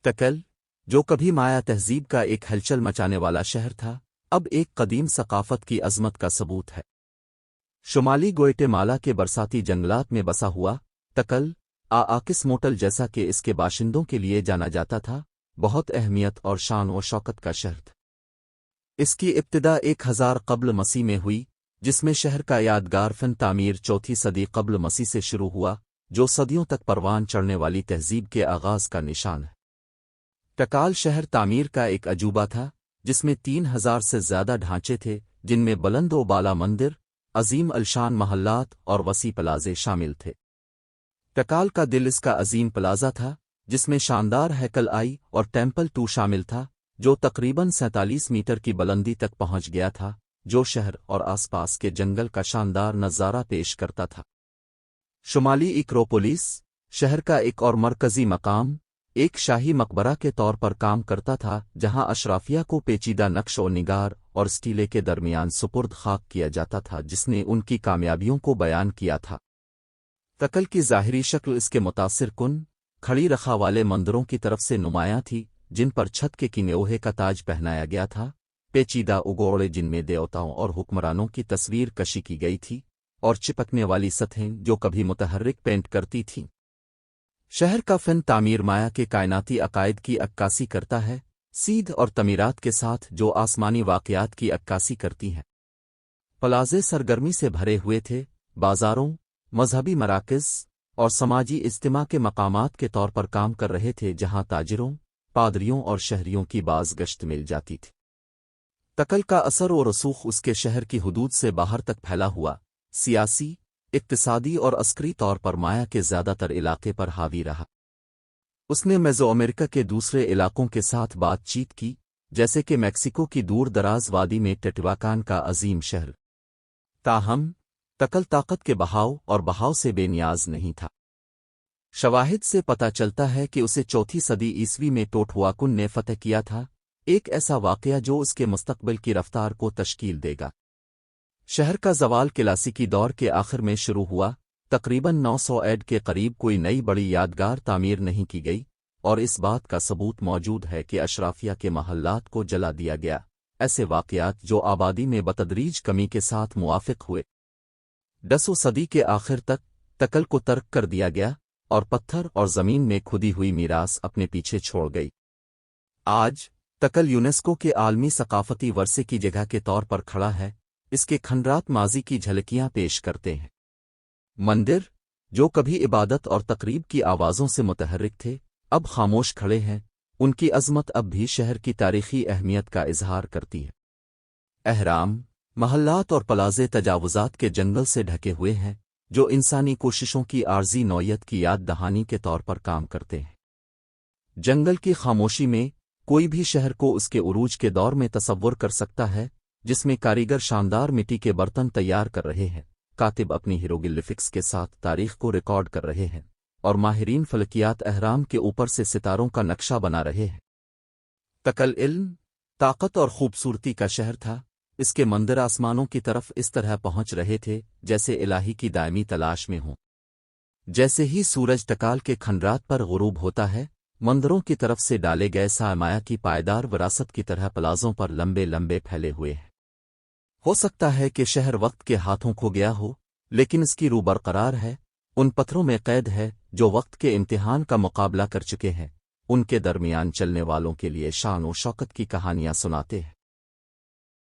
تکل، جو کبھی مایا تہذیب کا ایک ہلچل مچانے والا شہر تھا، اب ایک قدیم ثقافت کی عظمت کا ثبوت ہے۔ شمالی گوئٹے مالا کے برساتی جنگلات میں بسا ہوا تکل آکس موٹل، جیسا کہ اس کے باشندوں کے لیے جانا جاتا تھا، بہت اہمیت اور شان و شوکت کا شہر تھا۔ اس کی ابتدا 1000 قبل مسیح میں ہوئی، جس میں شہر کا یادگار فن تعمیر 4 صدی قبل مسیح سے شروع ہوا، جو صدیوں تک پروان چڑھنے والی تہذیب کے آغاز کا نشان ہے۔ ٹکال شہر تعمیر کا ایک عجوبہ تھا، جس میں 3000 سے زیادہ ڈھانچے تھے، جن میں بلند و بالا مندر، عظیم الشان محلات اور وسیع پلازے شامل تھے۔ ٹکال کا دل اس کا عظیم پلازہ تھا، جس میں شاندار ہیکل آئی اور ٹیمپل 2 شامل تھا، جو تقریباً 47 میٹر کی بلندی تک پہنچ گیا تھا، جو شہر اور آس پاس کے جنگل کا شاندار نظارہ پیش کرتا تھا۔ شمالی ایکروپولیس شہر کا ایک اور مرکزی مقام ایک شاہی مقبرہ کے طور پر کام کرتا تھا، جہاں اشرافیہ کو پیچیدہ نقش و نگار اور اسٹیلے کے درمیان سپرد خاک کیا جاتا تھا، جس نے ان کی کامیابیوں کو بیان کیا تھا۔ تکل کی ظاہری شکل اس کے متاثر کن کھڑی رکھا والے مندروں کی طرف سے نمایاں تھی، جن پر چھت کے کنوہے کا تاج پہنایا گیا تھا، پیچیدہ اگوڑے جن میں دیوتاؤں اور حکمرانوں کی تصویر کشی کی گئی تھی، اور چپکنے والی سطحیں جو کبھی متحرک پینٹ کرتی تھیں۔ شہر کا فن تعمیر مایا کے کائناتی عقائد کی عکاسی کرتا ہے، سیدھ اور تعمیرات کے ساتھ جو آسمانی واقعات کی عکاسی کرتی ہیں۔ پلازے سرگرمی سے بھرے ہوئے تھے، بازاروں، مذہبی مراکز اور سماجی اجتماع کے مقامات کے طور پر کام کر رہے تھے، جہاں تاجروں، پادریوں اور شہریوں کی باز گشت مل جاتی تھی۔ تکل کا اثر و رسوخ اس کے شہر کی حدود سے باہر تک پھیلا ہوا، سیاسی، اقتصادی اور عسکری طور پر مایا کے زیادہ تر علاقے پر حاوی رہا۔ اس نے میزو امریکہ کے دوسرے علاقوں کے ساتھ بات چیت کی، جیسے کہ میکسیکو کی دور دراز وادی میں ٹیٹیواکان کا عظیم شہر۔ تاہم، تکل طاقت کے بہاؤ سے بے نیاز نہیں تھا۔ شواہد سے پتہ چلتا ہے کہ اسے 4 صدی عیسوی میں ٹوٹہواکن نے فتح کیا تھا، ایک ایسا واقعہ جو اس کے مستقبل کی رفتار کو تشکیل دے گا۔ شہر کا زوال کلاسیکی دور کے آخر میں شروع ہوا، تقریباً 900 ایڈ کے قریب کوئی نئی بڑی یادگار تعمیر نہیں کی گئی، اور اس بات کا ثبوت موجود ہے کہ اشرافیہ کے محلات کو جلا دیا گیا، ایسے واقعات جو آبادی میں بتدریج کمی کے ساتھ موافق ہوئے۔ 10 صدی کے آخر تک تکل کو ترک کر دیا گیا، اور پتھر اور زمین میں کھدی ہوئی میراث اپنے پیچھے چھوڑ گئی۔ آج تکل یونیسکو کے عالمی ثقافتی ورثے کی جگہ کے طور پر کھڑا ہے، اس کے کھنڈرات ماضی کی جھلکیاں پیش کرتے ہیں۔ مندر، جو کبھی عبادت اور تقریب کی آوازوں سے متحرک تھے، اب خاموش کھڑے ہیں، ان کی عظمت اب بھی شہر کی تاریخی اہمیت کا اظہار کرتی ہے۔ اہرام، محلات اور پلازے تجاوزات کے جنگل سے ڈھکے ہوئے ہیں، جو انسانی کوششوں کی عارضی نوعیت کی یاد دہانی کے طور پر کام کرتے ہیں۔ جنگل کی خاموشی میں کوئی بھی شہر کو اس کے عروج کے دور میں تصور کر سکتا ہے، جس میں کاریگر شاندار مٹی کے برتن تیار کر رہے ہیں، کاتب اپنی ہیروگلیفکس کے ساتھ تاریخ کو ریکارڈ کر رہے ہیں، اور ماہرین فلکیات اہرام کے اوپر سے ستاروں کا نقشہ بنا رہے ہیں۔ تکل علم، طاقت اور خوبصورتی کا شہر تھا، اس کے مندر آسمانوں کی طرف اس طرح پہنچ رہے تھے جیسے الہی کی دائمی تلاش میں ہوں۔ جیسے ہی سورج ٹکال کے کھنڈرات پر غروب ہوتا ہے، مندروں کی طرف سے ڈالے گئے سایہ کی پائیدار وراثت کی طرح پلازوں پر لمبے لمبے پھیلے ہوئے ہیں۔ ہو سکتا ہے کہ شہر وقت کے ہاتھوں کھو گیا ہو، لیکن اس کی روح برقرار ہے، ان پتھروں میں قید ہے جو وقت کے امتحان کا مقابلہ کر چکے ہیں، ان کے درمیان چلنے والوں کے لیے شان و شوکت کی کہانیاں سناتے ہیں۔